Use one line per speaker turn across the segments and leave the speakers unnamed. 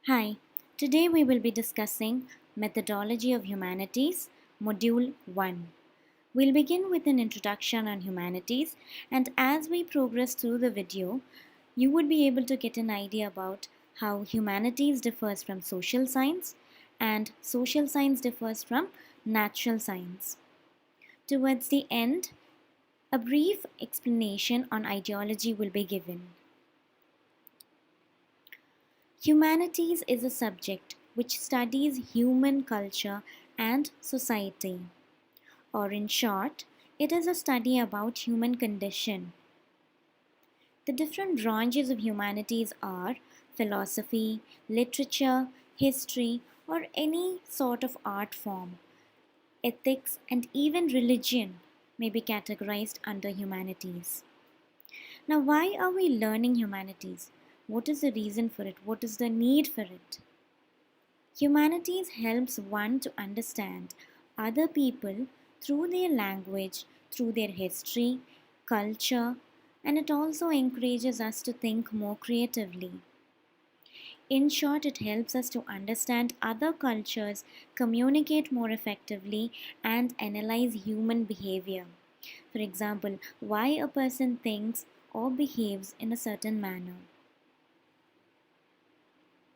Hi, today we will be discussing Methodology of Humanities, Module 1. We'll begin with an introduction on humanities, and as we progress through the video, you would be able to get an idea about how humanities differs from social science and social science differs from natural science. Towards the end, a brief explanation on ideology will be given. Humanities is a subject which studies human culture and society, or in short, it is a study about human condition. The different branches of humanities are philosophy, literature, history, or any sort of art form. Ethics and even religion may be categorized under humanities. Now, why are we learning humanities? What is the reason for it? What is the need for it? Humanities helps one to understand other people through their language, through their history, culture, and it also encourages us to think more creatively. In short, it helps us to understand other cultures, communicate more effectively, and analyze human behavior. For example, why a person thinks or behaves in a certain manner.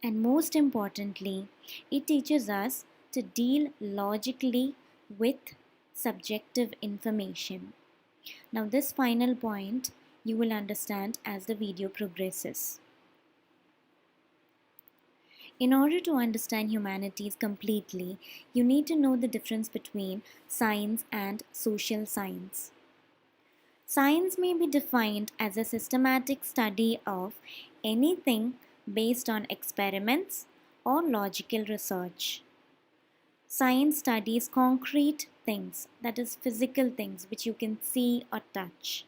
And most importantly, it teaches us to deal logically with subjective information. Now, this final point you will understand as the video progresses. In order to understand humanities completely, you need to know the difference between science and social science. Science may be defined as a systematic study of anything based on experiments or logical research. Science studies concrete things, that is, physical things which you can see or touch.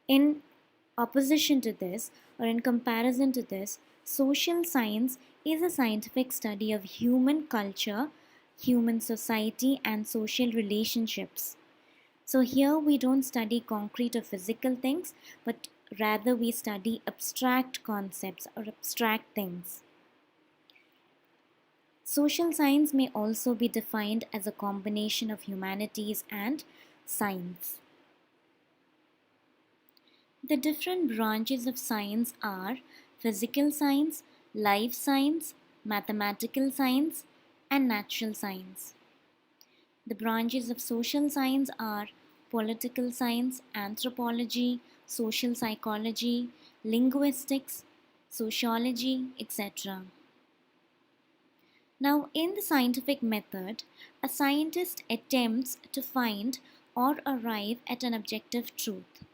In opposition to this, or in comparison to this, social science is a scientific study of human culture, human society, and social relationships. So here we don't study concrete or physical things, but rather we study abstract concepts or abstract things. Social science may also be defined as a combination of humanities and science. The different branches of science are physical science, life science, mathematical science, and natural science. The branches of social science are political science, anthropology, social psychology, linguistics, sociology, etc. Now, in the scientific method, a scientist attempts to find or arrive at an objective truth.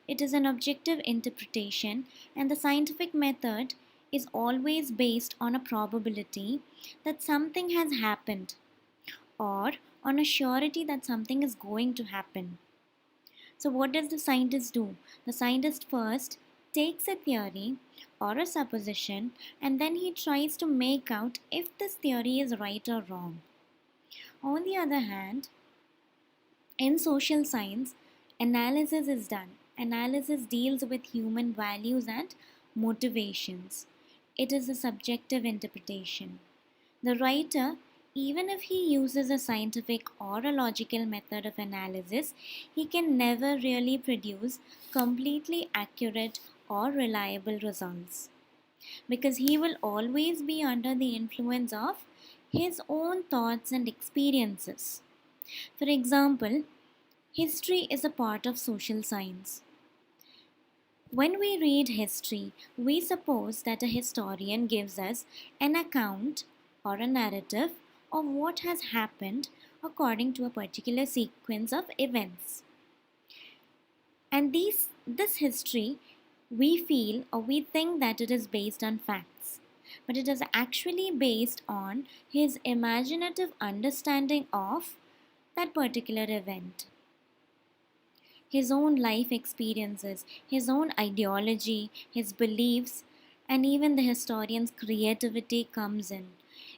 It is an objective interpretation, and the scientific method is always based on a probability that something has happened or on a surety that something is going to happen. So, what does the scientist do? The scientist first takes a theory or a supposition and then he tries to make out if this theory is right or wrong. On the other hand, in social science, analysis is done. Analysis deals with human values and motivations. It is a subjective interpretation. The writer, even if he uses a scientific or a logical method of analysis, he can never really produce completely accurate or reliable results because he will always be under the influence of his own thoughts and experiences. For example, history is a part of social science. When we read history, we suppose that a historian gives us an account or a narrative of what has happened according to a particular sequence of events. And this history, we feel or we think that it is based on facts, but it is actually based on his imaginative understanding of that particular event, his own life experiences, his own ideology, his beliefs, and even the historian's creativity comes in.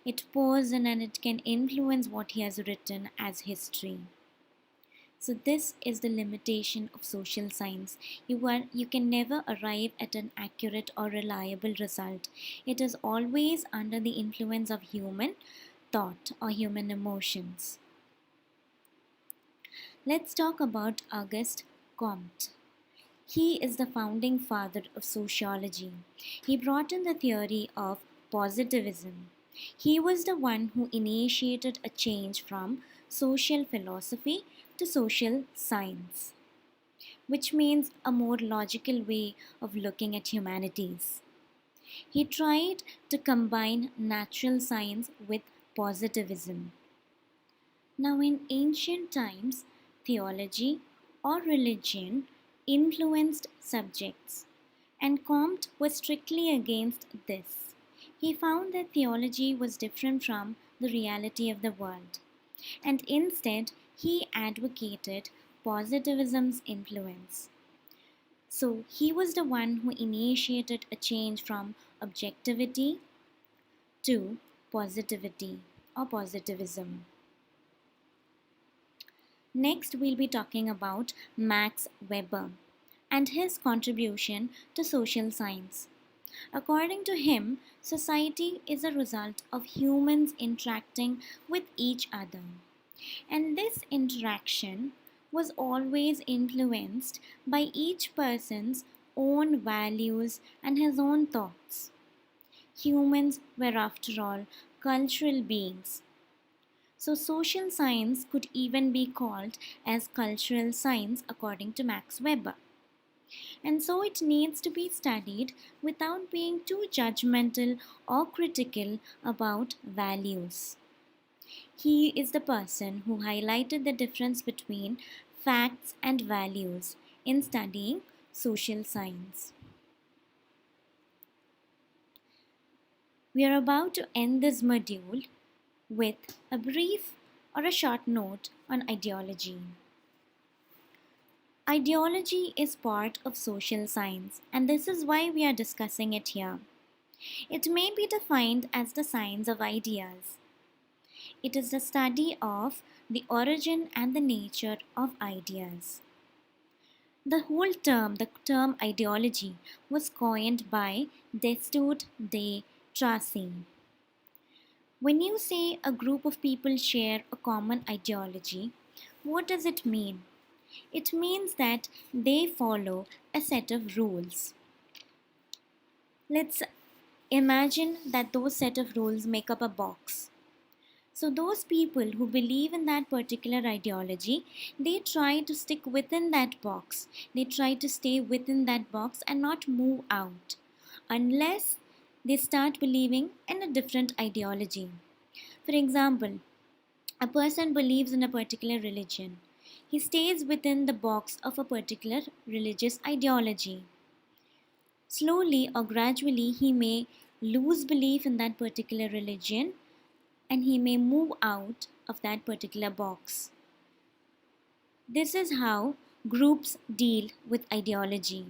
It pours in and it can influence what he has written as history. So this is the limitation of social science. You can never arrive at an accurate or reliable result. It is always under the influence of human thought or human emotions. Let's talk about Auguste Comte. He is the founding father of sociology. He brought in the theory of positivism. He was the one who initiated a change from social philosophy to social science, which means a more logical way of looking at humanities. He tried to combine natural science with positivism. Now, in ancient times, theology or religion influenced subjects, and Comte was strictly against this. He found that theology was different from the reality of the world, and instead he advocated positivism's influence. So he was the one who initiated a change from objectivity to positivity or positivism. Next, we'll be talking about Max Weber and his contribution to social science. According to him, society is a result of humans interacting with each other. And this interaction was always influenced by each person's own values and his own thoughts. Humans were, after all, cultural beings. So, social science could even be called as cultural science according to Max Weber. And so, it needs to be studied without being too judgmental or critical about values. He is the person who highlighted the difference between facts and values in studying social science. We are about to end this module with a brief or a short note on ideology. Ideology is part of social science, and this is why we are discussing it here. It may be defined as the science of ideas. It is the study of the origin and the nature of ideas. The term ideology, was coined by Destutt de Tracy. When you say a group of people share a common ideology, what does it mean? It means that they follow a set of rules. Let's imagine that those set of rules make up a box. So those people who believe in that particular ideology, they try to stick within that box. They try to stay within that box and not move out unless they start believing in a different ideology. For example, a person believes in a particular religion. He stays within the box of a particular religious ideology. Slowly or gradually, he may lose belief in that particular religion and he may move out of that particular box. This is how groups deal with ideology.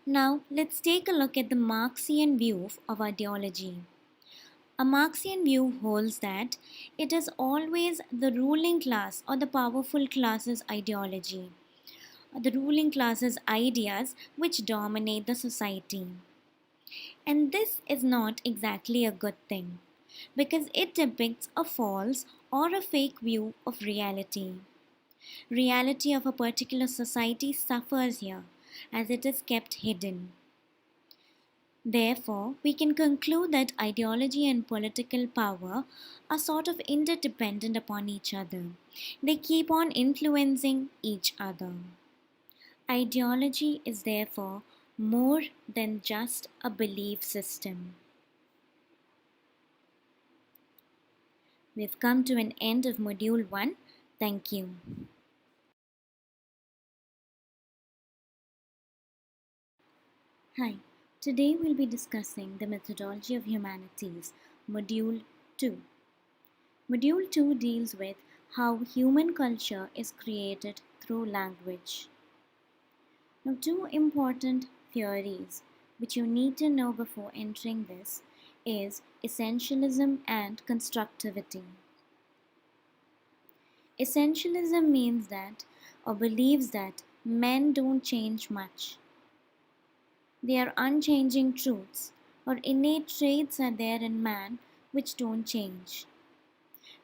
Now, let's take a look at the Marxian view of ideology. A Marxian view holds that it is always the ruling class or the powerful class's ideology, or the ruling class's ideas which dominate the society. And this is not exactly a good thing, because it depicts a false or a fake view of reality. Reality of a particular society suffers here as it is kept hidden. Therefore, we can conclude that ideology and political power are sort of interdependent upon each other. They keep on influencing each other. Ideology is therefore more than just a belief system. We've come to an end of Module 1. Thank you. Hi, today we'll be discussing the methodology of humanities, Module 2. Module 2 deals with how human culture is created through language. Now, two important theories which you need to know before entering this is essentialism and constructivity. Essentialism means that, or believes that, men don't change much. They are unchanging truths, or innate traits are there in man which don't change.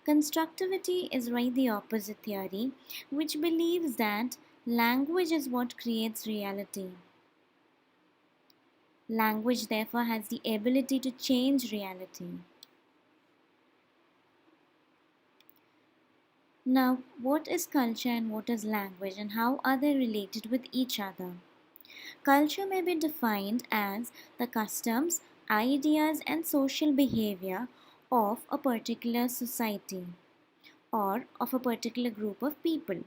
Constructivity is right the opposite theory, which believes that language is what creates reality. Language, therefore, has the ability to change reality. Now, what is culture and what is language, and how are they related with each other? Culture may be defined as the customs, ideas, and social behavior of a particular society or of a particular group of people.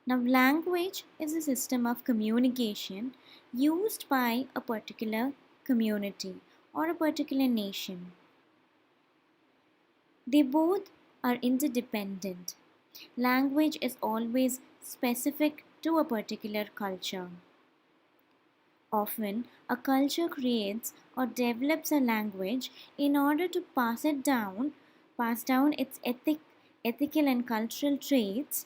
Now, language is a system of communication used by a particular community or a particular nation. They both are interdependent. Language is always specific to a particular culture. Often, a culture creates or develops a language in order to pass down its ethical and cultural traits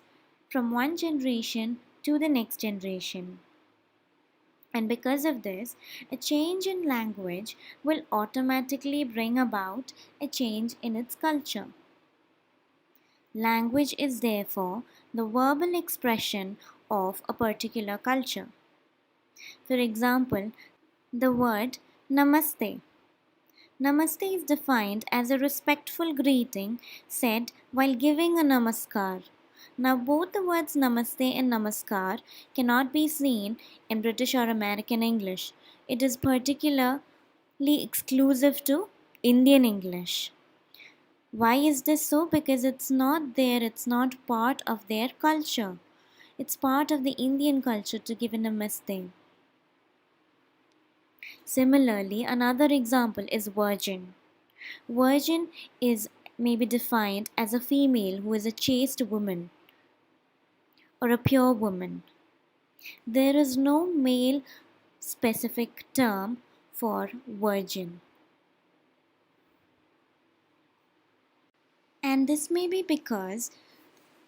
from one generation to the next generation. And because of this, a change in language will automatically bring about a change in its culture. Language is therefore the verbal expression of a particular culture. For example, the word namaste. Namaste is defined as a respectful greeting said while giving a namaskar. Now, both the words namaste and namaskar cannot be seen in British or American English. It is particularly exclusive to Indian English. Why is this so? Because it's not there, it's not part of their culture. It's part of the Indian culture to give a namaste. Similarly, another example is virgin. Virgin is maybe defined as a female who is a chaste woman or a pure woman. There is no male specific term for virgin. And this may be because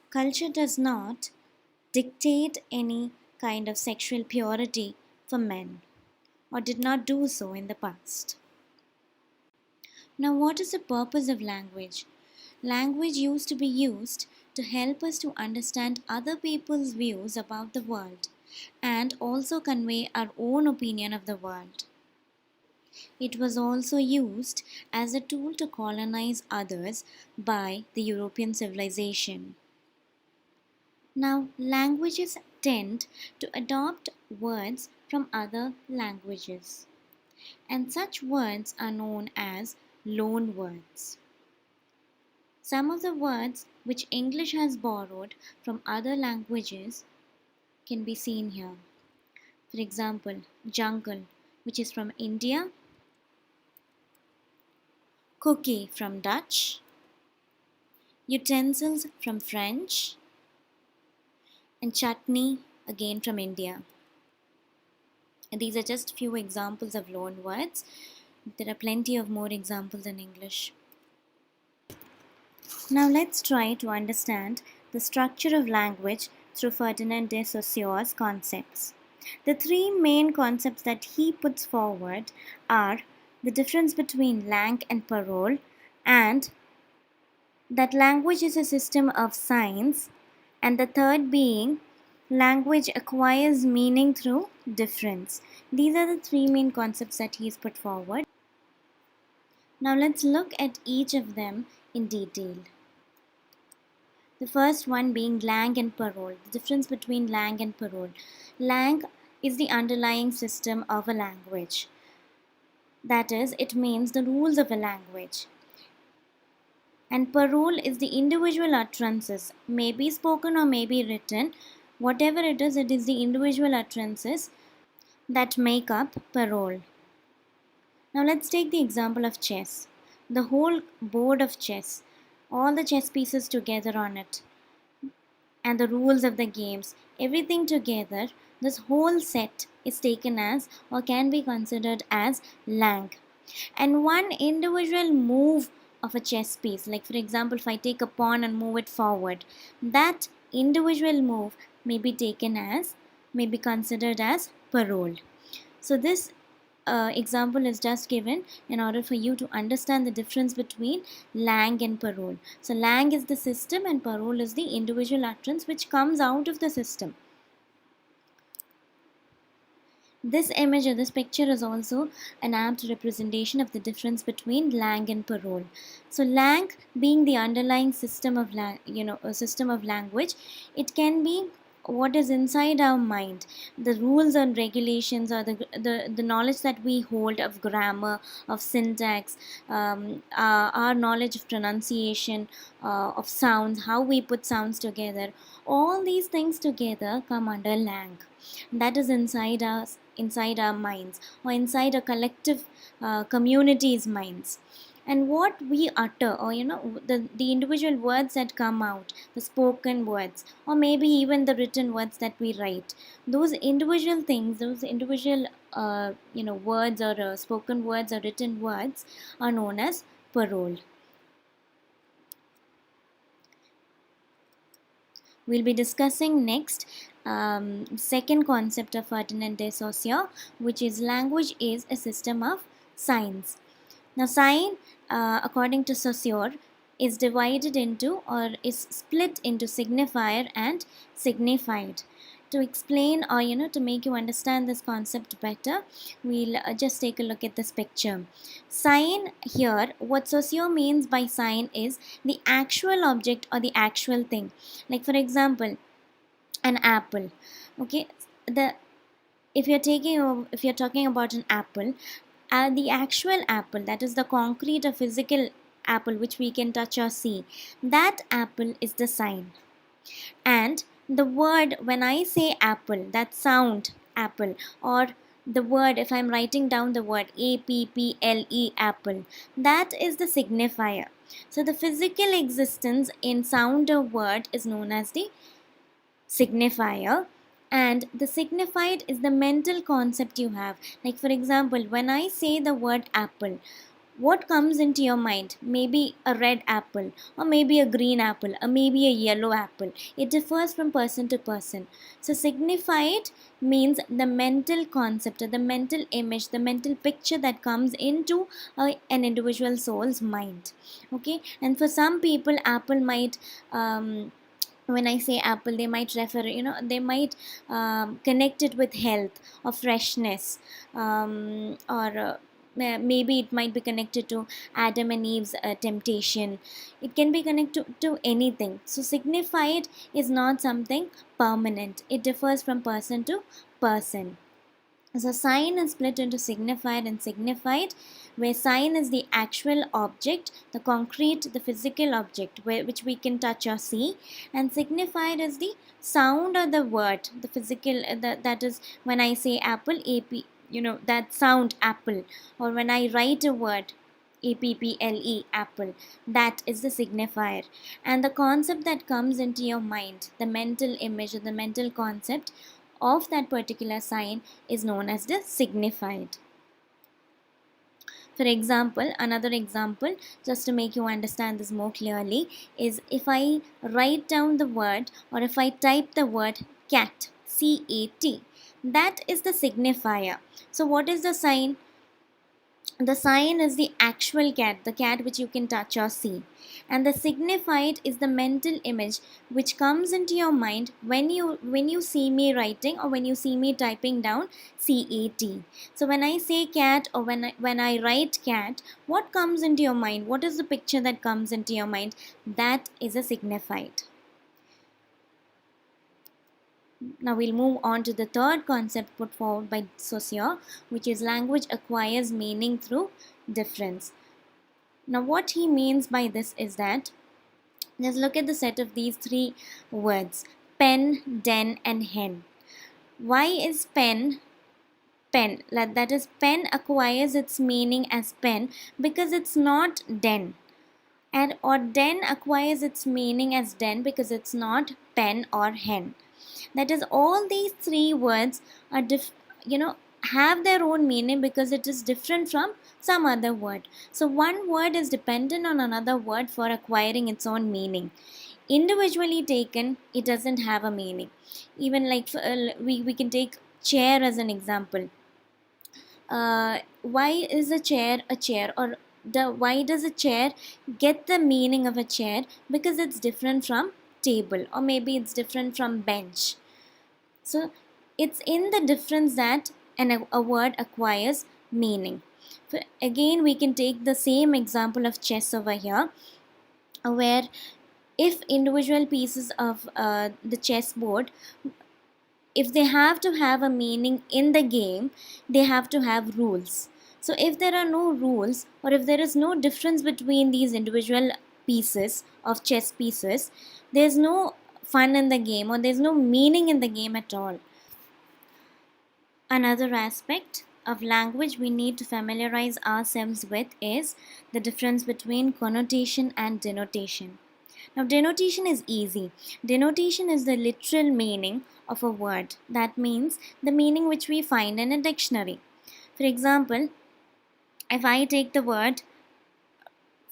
culture does not dictate any kind of sexual purity for men, or did not do so in the past. Now, what is the purpose of language? Language used to be used to help us to understand other people's views about the world and also convey our own opinion of the world. It was also used as a tool to colonize others by the European civilization. Now, languages tend to adopt words from other languages, and such words are known as loan words. Some of the words which English has borrowed from other languages can be seen here. For example, jungle, which is from India, cookie from Dutch, utensils from French, and chutney again from India. And these are just few examples of loan words. There are plenty of more examples in English. Now let's try to understand the structure of language through Ferdinand de Saussure's concepts. The three main concepts that he puts forward are the difference between langue and parole, and that language is a system of signs, and the third being language acquires meaning through difference. These are the three main concepts that he's put forward. Now let's look at each of them in detail. The first one being langue and parole, the difference between langue and parole. Langue is the underlying system of a language. That is, it means the rules of a language. And parole is the individual utterances, may be spoken or may be written. Whatever it is the individual utterances that make up parole. Now let's take the example of chess. The whole board of chess, all the chess pieces together on it, and the rules of the games, everything together, this whole set is taken as or can be considered as langue. And one individual move of a chess piece. Like for example, if I take a pawn and move it forward, that individual move may be taken as, may be considered as parole. So this example is just given in order for you to understand the difference between lang and parole. So lang is the system and parole is the individual utterance which comes out of the system. This image or this picture is also an apt representation of the difference between lang and parole. So lang being the underlying system of a system of language, it can be what is inside our mind, the rules and regulations, or the knowledge that we hold of grammar, of syntax, our knowledge of pronunciation, of sounds, how we put sounds together. All these things together come under lang. That is inside us, inside our minds, or inside a collective community's minds. And what we utter, or the individual words that come out, the spoken words, or maybe even the written words that we write, those individual things, those individual words, or spoken words or written words, are known as parole. We'll be discussing next second concept of Ferdinand de Saussure, which is language is a system of signs. Now, sign, according to Saussure, is divided into, or is split into, signifier and signified. To explain, or to make you understand this concept better, we'll just take a look at this picture. Sign here, what Saussure means by sign is the actual object or the actual thing. Like for example, an apple. Okay, if you're talking about an apple, the actual apple, that is the concrete or physical apple which we can touch or see, that apple is the sign. And the word, when I say apple, that sound apple, or the word, if I'm writing down the word apple, apple, that is the signifier. So the physical existence in sound or word is known as the signifier, and the signified is the mental concept you have. Like for example, when I say the word apple, what comes into your mind? Maybe a red apple, or maybe a green apple, or maybe a yellow apple. It differs from person to person. So signified means the mental concept, or the mental image, the mental picture that comes into an individual soul's mind. Okay, and for some people, apple might when I say apple, they might refer, they might connect it with health or freshness, or maybe it might be connected to Adam and Eve's temptation. It can be connected to anything. So signified is not something permanent. It differs from person to person. So sign is split into signified and signified, where sign is the actual object, the concrete, the physical object which we can touch or see, and signified is the sound or the word, the physical, that is when I say apple, AP, that sound apple, or when I write a word, apple, apple, that is the signifier. And the concept that comes into your mind, the mental image or the mental concept of that particular sign, is known as the signified. For example, another example, just to make you understand this more clearly, is if I write down the word, or if I type the word cat, C-A-T, that is the signifier. So what is the sign? The sign is the actual cat, the cat which you can touch or see. And the signified is the mental image which comes into your mind when you see me writing, or when you see me typing down CAT. So when I say cat, or when I write cat, what comes into your mind? What is the picture that comes into your mind? That is a signified. Now we'll move on to the third concept put forward by Saussure, which is language acquires meaning through difference. Now what he means by this is that, just look at the set of these three words: pen, den, and hen. Why is pen? That is, pen acquires its meaning as pen because it's not den. And or den acquires its meaning as den because it's not pen or hen. That is, all these three words are have their own meaning because it is different from some other word. So one word is dependent on another word for acquiring its own meaning. Individually taken, it doesn't have a meaning. Even like we can take chair as an example. Why is a chair, or the why does a chair get the meaning of a chair? Because it's different from table, or maybe it's different from bench. So it's in the difference that a word acquires meaning. Again, we can take the same example of chess over here, where if individual pieces of the chessboard, if they have to have a meaning in the game, they have to have rules. So if there are no rules, or if there is no difference between these individual pieces of chess pieces, there's no fun in the game, or there's no meaning in the game at all. Another aspect of language we need to familiarize ourselves with is the difference between connotation and denotation. Now, denotation is easy. Denotation is the literal meaning of a word. That means the meaning which we find in a dictionary. For example, if I take the word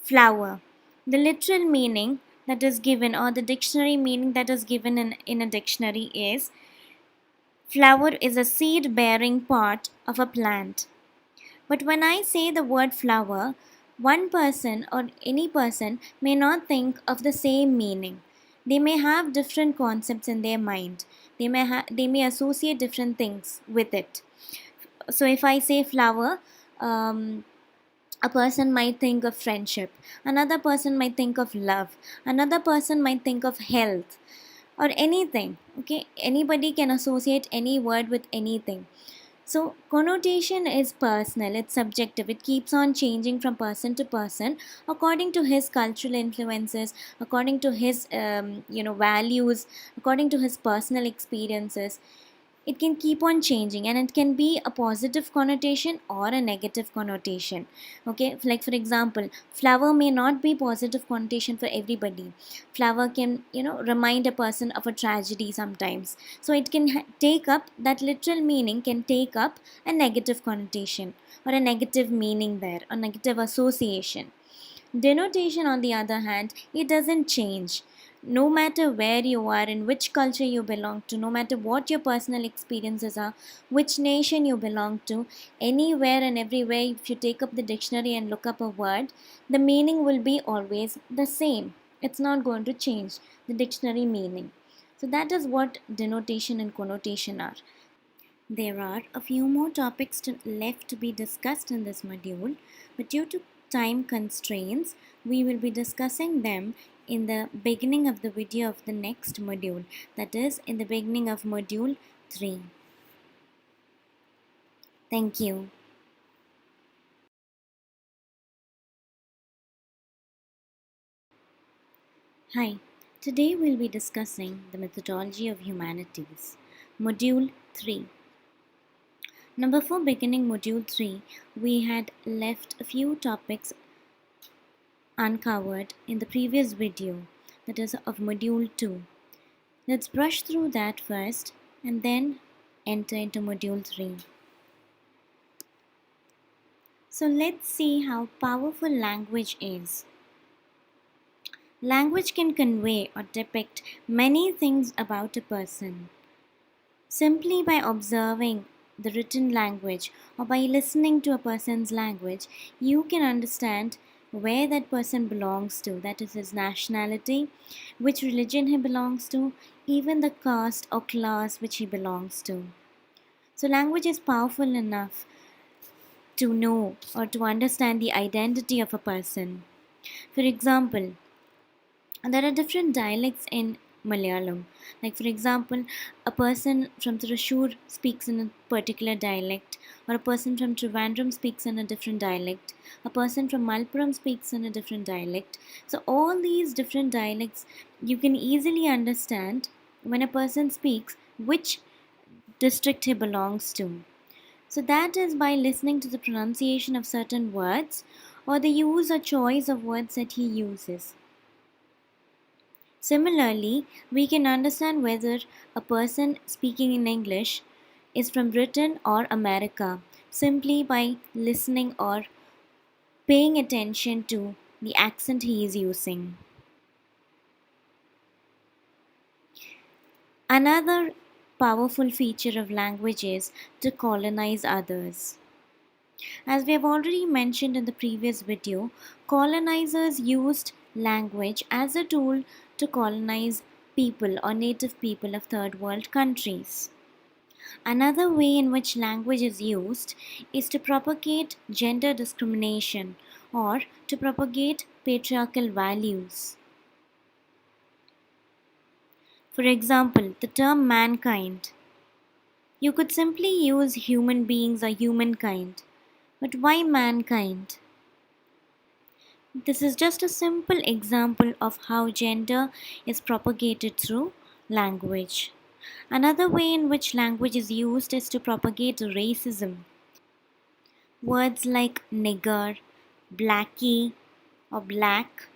flower, the literal meaning that is given, or the dictionary meaning that is given in a dictionary, is flower is a seed bearing part of a plant. But when I say the word flower, one person or any person may not think of the same meaning. They may have different concepts in their mind. They may associate different things with it. So if I say flower, um, a person might think of friendship. Another person might think of love. Another person might think of health, or anything. Okay, anybody can associate any word with anything. So connotation is personal, it's subjective, it keeps on changing from person to person according to his cultural influences, according to his values, according to his personal experiences. It can keep on changing, and it can be a positive connotation or a negative connotation. Okay, like for example, flower may not be positive connotation for everybody. Flower can remind a person of a tragedy sometimes, so it can take up that literal meaning, can take up a negative connotation, or a negative meaning there, a negative association. Denotation, on the other hand, it doesn't change. No matter where you are, in which culture you belong to, no matter what your personal experiences are, which nation you belong to, anywhere and everywhere, if you take up the dictionary and look up a word, the meaning will be always the same. It's not going to change the dictionary meaning. So, that is what denotation and connotation are. There are a few more topics left to be discussed in this module, but due to time constraints, we will be discussing them in the beginning of the video of the next module, that is, in the beginning of module 3. Thank you. Hi, today we'll be discussing the methodology of humanities, module 3. Now, before beginning module 3, we had left a few topics uncovered in the previous video, that is of module 2. Let's brush through that first and then enter into module 3. So let's see how powerful language is. Language can convey or depict many things about a person. Simply by observing the written language, or by listening to a person's language, you can understand where that person belongs to, that is his nationality, which religion he belongs to, even the caste or class which he belongs to. So, language is powerful enough to know or to understand the identity of a person. For example, there are different dialects in Malayalam. Like, for example, a person from Thrissur speaks in a particular dialect, or a person from Trivandrum speaks in a different dialect, a person from Malpuram speaks in a different dialect. So, all these different dialects you can easily understand when a person speaks which district he belongs to. So, that is by listening to the pronunciation of certain words, or the use or choice of words that he uses. Similarly, we can understand whether a person speaking in English is from Britain or America simply by listening or paying attention to the accent he is using. Another powerful feature of language is to colonize others. As we have already mentioned in the previous video, colonizers used language as a tool to colonize people or native people of third world countries. Another way in which language is used is to propagate gender discrimination or to propagate patriarchal values. For example, the term mankind. You could simply use human beings or humankind. But why mankind? This is just a simple example of how gender is propagated through language. Another way in which language is used is to propagate racism. Words like nigger, blackie, or black,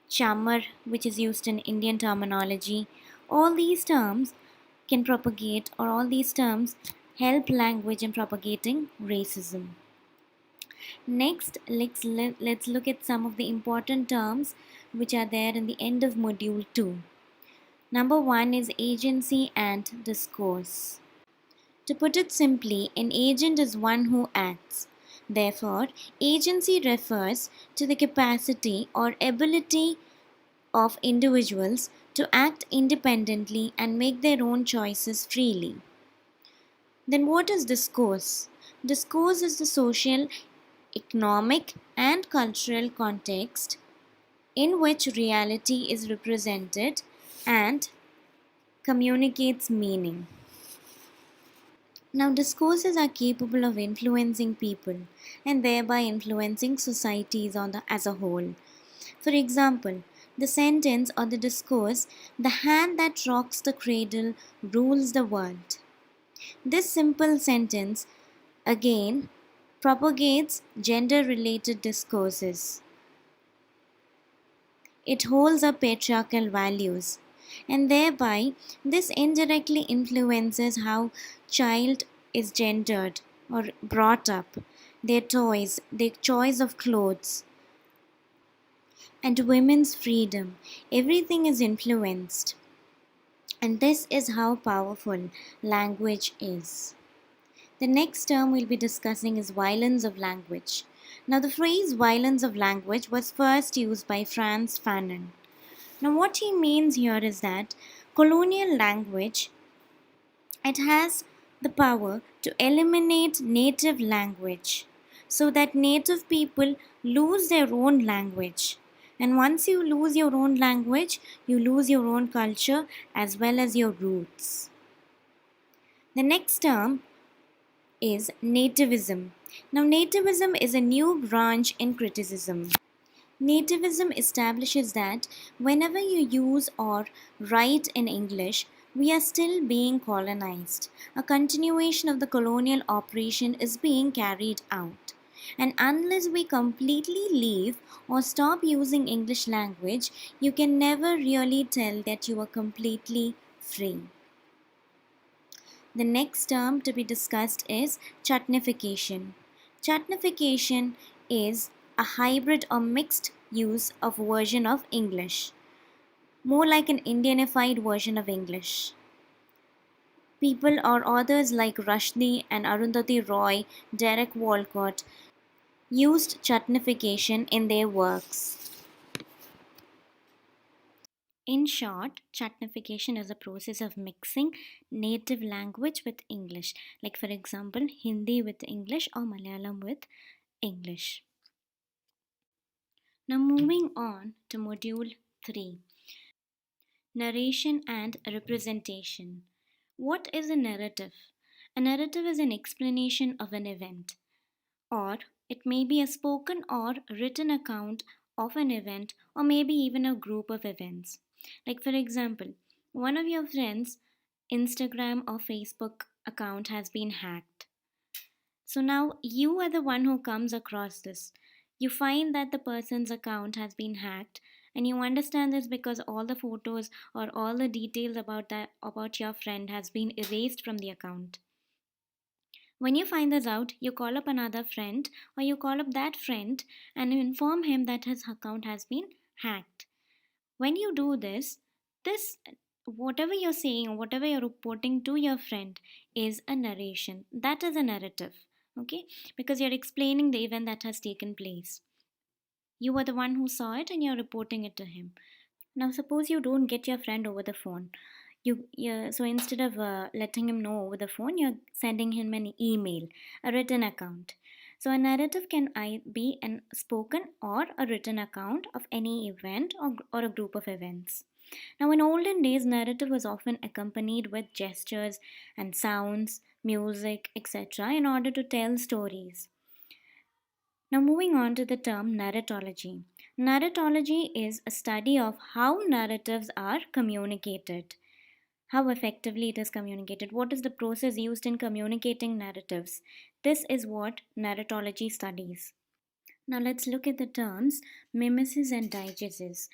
chamar, which is used in Indian terminology, all these terms can propagate, or all these terms help language in propagating racism. Next, let's look at some of the important terms which are there in the end of module 2. Number 1 is agency and discourse. To put it simply, an agent is one who acts. Therefore, agency refers to the capacity or ability of individuals to act independently and make their own choices freely. Then, what is discourse? Discourse is the social, economic, and cultural context in which reality is represented and communicates meaning. Now, discourses are capable of influencing people and thereby influencing societies as a whole. For example, the sentence or the discourse, the hand that rocks the cradle rules the world. This simple sentence again propagates gender related discourses. It holds up patriarchal values, and thereby this indirectly influences how child is gendered or brought up, their toys, their choice of clothes, and women's freedom. Everything is influenced, and this is how powerful language is. The next term we'll be discussing is violence of language. Now, the phrase violence of language was first used by Frantz Fanon. Now, what he means here is that colonial language, it has the power to eliminate native language so that native people lose their own language. And once you lose your own language, you lose your own culture as well as your roots. The next term is nativism. Now, nativism is a new branch in criticism. Nativism establishes that whenever you use or write in English, we are still being colonized. A continuation of the colonial operation is being carried out. And unless we completely leave or stop using English language, you can never really tell that you are completely free. The next term to be discussed is chutnification. Chutnification is a hybrid or mixed use of version of English, more like an Indianified version of English. People or authors like Rushdie and Arundhati Roy, Derek Walcott used chutnification in their works. In short, chutnification is a process of mixing native language with English, like for example, Hindi with English or Malayalam with English. Now, moving on to module 3, narration and representation. What is a narrative? A narrative is an explanation of an event, or it may be a spoken or written account of an event, or maybe even a group of events. Like, for example, one of your friends' Instagram or Facebook account has been hacked. So now you are the one who comes across this. You find that the person's account has been hacked, and you understand this because all the photos or all the details about your friend has been erased from the account. When you find this out, you call up another friend or you call up that friend and you inform him that his account has been hacked. When you do this whatever you're saying or whatever you're reporting to your friend is a narration. That is a narrative. Okay? Because you're explaining the event that has taken place. You were the one who saw it and you're reporting it to him. Now, suppose you don't get your friend over the phone. So instead of letting him know over the phone, you're sending him an email, a written account. So a narrative can be a spoken or a written account of any event or a group of events. Now, in olden days, narrative was often accompanied with gestures and sounds, music, etc., in order to tell stories. Now, moving on to the term narratology. Narratology is a study of how narratives are communicated, how effectively it is communicated, what is the process used in communicating narratives. This is what narratology studies. Now, let's look at the terms mimesis and diegesis.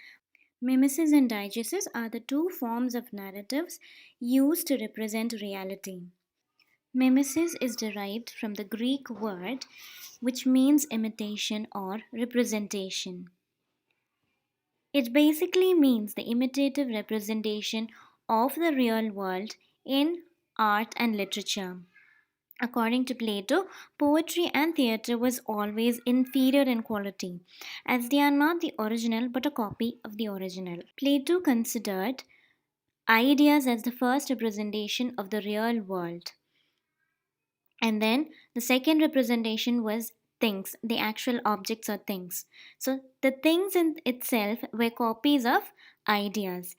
Mimesis and diegesis are the two forms of narratives used to represent reality. Mimesis is derived from the Greek word which means imitation or representation. It basically means the imitative representation of the real world in art and literature. According to Plato, poetry and theatre was always inferior in quality, as they are not the original but a copy of the original. Plato considered ideas as the first representation of the real world. And then the second representation was things, the actual objects or things. So the things in itself were copies of ideas.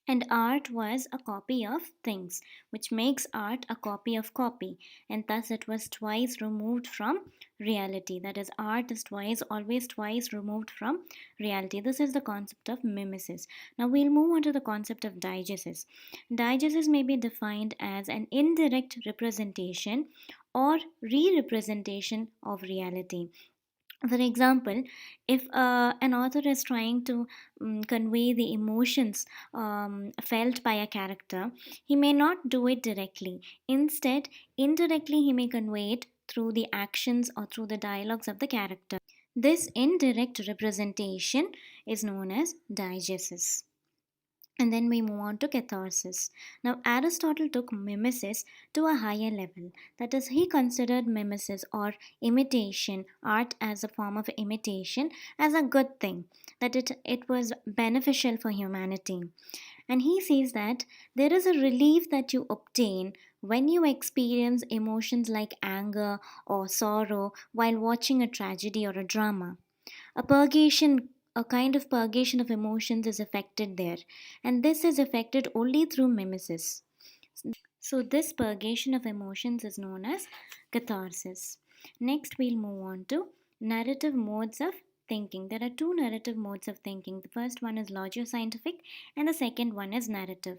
And art was a copy of things, which makes art a copy of copy, and thus it was twice removed from reality. That is, art is always twice removed from reality. This is the concept of mimesis. Now we'll move on to the concept of diegesis. Diegesis may be defined as an indirect representation or re representation of reality. For example, if an author is trying to convey the emotions felt by a character, he may not do it directly. Instead, indirectly, he may convey it through the actions or through the dialogues of the character. This indirect representation is known as diegesis. And then we move on to catharsis. Now, Aristotle took mimesis to a higher level. That is, he considered mimesis or imitation, art as a form of imitation, as a good thing, that it was beneficial for humanity. And he says that there is a relief that you obtain when you experience emotions like anger or sorrow while watching a tragedy or a drama. A purgation, a kind of purgation of emotions is affected there, and this is affected only through mimesis. So this purgation of emotions is known as catharsis. Next, we'll move on to narrative modes of thinking. There are two narrative modes of thinking. The first one is logioscientific and the second one is narrative.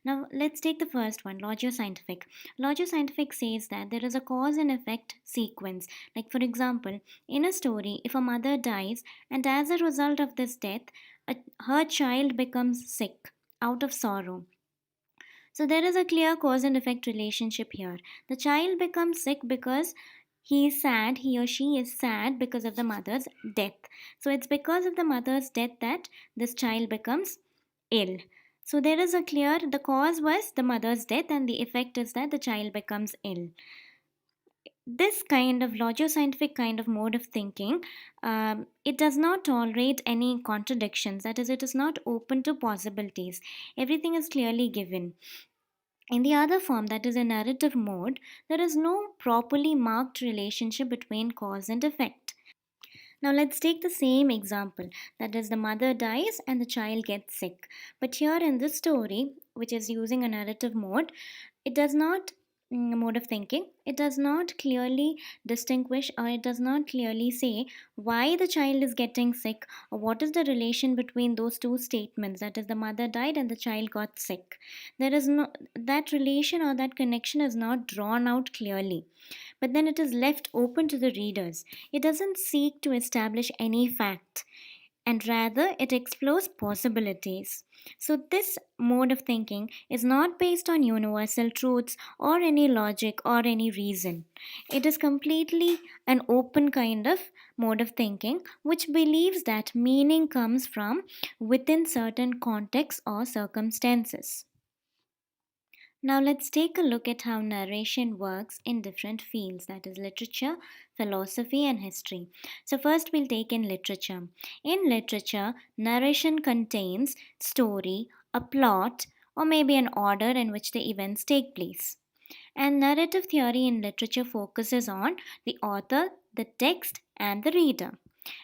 Now, let's take the first one, logioscientific. Logioscientific says that there is a cause and effect sequence. Like, for example, in a story, if a mother dies and as a result of this death, her child becomes sick out of sorrow. So there is a clear cause and effect relationship here. The child becomes sick because he is sad, he or she is sad because of the mother's death. So it's because of the mother's death that this child becomes ill. So there is a clear, the cause was the mother's death and the effect is that the child becomes ill. This kind of logioscientific kind of mode of thinking, it does not tolerate any contradictions. That is, it is not open to possibilities. Everything is clearly given. In the other form, that is a narrative mode, there is no properly marked relationship between cause and effect. Now let's take the same example, that is, the mother dies and the child gets sick. But here in this story, which is using a narrative mode, it does not mode of thinking, it does not clearly distinguish or it does not clearly say why the child is getting sick or what is the relation between those two statements, that is, the mother died and the child got sick. There is no, that relation or that connection is not drawn out clearly, but then it is left open to the readers. It doesn't seek to establish any fact. and rather it explores possibilities. So, this mode of thinking is not based on universal truths or any logic or any reason. It is completely an open kind of mode of thinking which believes that meaning comes from within certain contexts or circumstances. Now, let's take a look at how narration works in different fields, that is, literature, philosophy, and history. So, first, we'll take in literature. In literature, narration contains story, a plot, or maybe an order in which the events take place. And narrative theory in literature focuses on the author, the text, and the reader.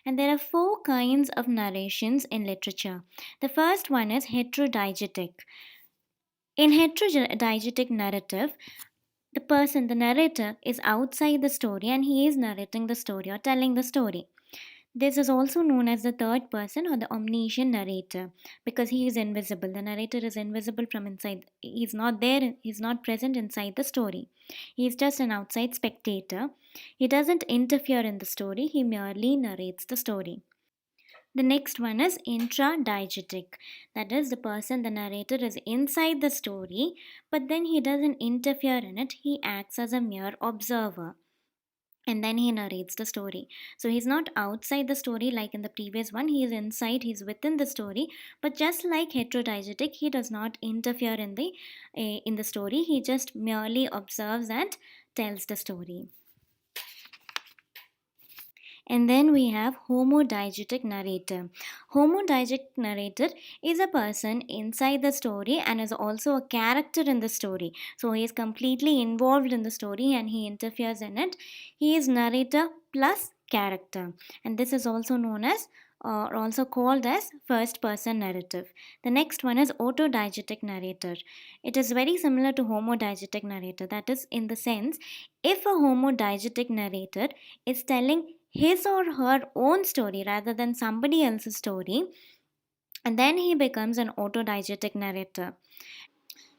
And there are four kinds of narrations in literature. The first one is heterodiegetic. In heterodiegetic narrative, the narrator, is outside the story and he is narrating the story or telling the story. This is also known as the third person or the omniscient narrator because he is invisible. The narrator is invisible from inside. He's not there, he's not present inside the story. He's just an outside spectator. He doesn't interfere in the story, he merely narrates the story. The next one is intradiegetic. That is, the narrator, is inside the story, but then he doesn't interfere in it. He acts as a mere observer. And then he narrates the story. So he's not outside the story like in the previous one. He is inside, he's within the story. But just like heterodiegetic, he does not interfere in the story. He just merely observes and tells the story. And then we have homodiegetic narrator. Homodiegetic narrator is a person inside the story and is also a character in the story. So he is completely involved in the story and he interferes in it. He is narrator plus character, and this is also known as or also called as first person narrative. The next one is autodiegetic narrator. It is very similar to homodiegetic narrator. That is, in the sense, if a homodiegetic narrator is telling his or her own story rather than somebody else's story, and then he becomes an autodiegetic narrator.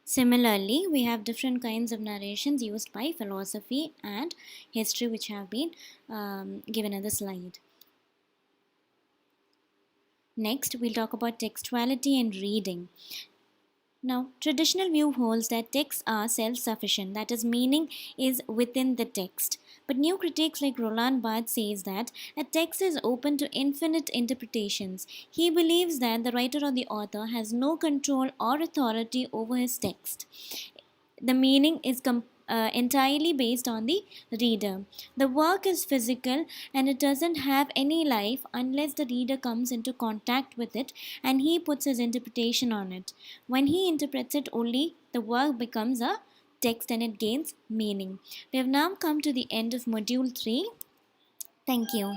Similarly, we have different kinds of narrations used by philosophy and history, which have been given in the slide. Next, we'll talk about textuality and reading. Now, traditional view holds that texts are self-sufficient, that is, meaning is within the text. But new critics like Roland Barthes says that a text is open to infinite interpretations. He believes that the writer or the author has no control or authority over his text. The meaning is entirely based on the reader. The work is physical and it doesn't have any life unless the reader comes into contact with it and he puts his interpretation on it. When he interprets it, only the work becomes a text and it gains meaning. We have now come to the end of module 3. Thank you.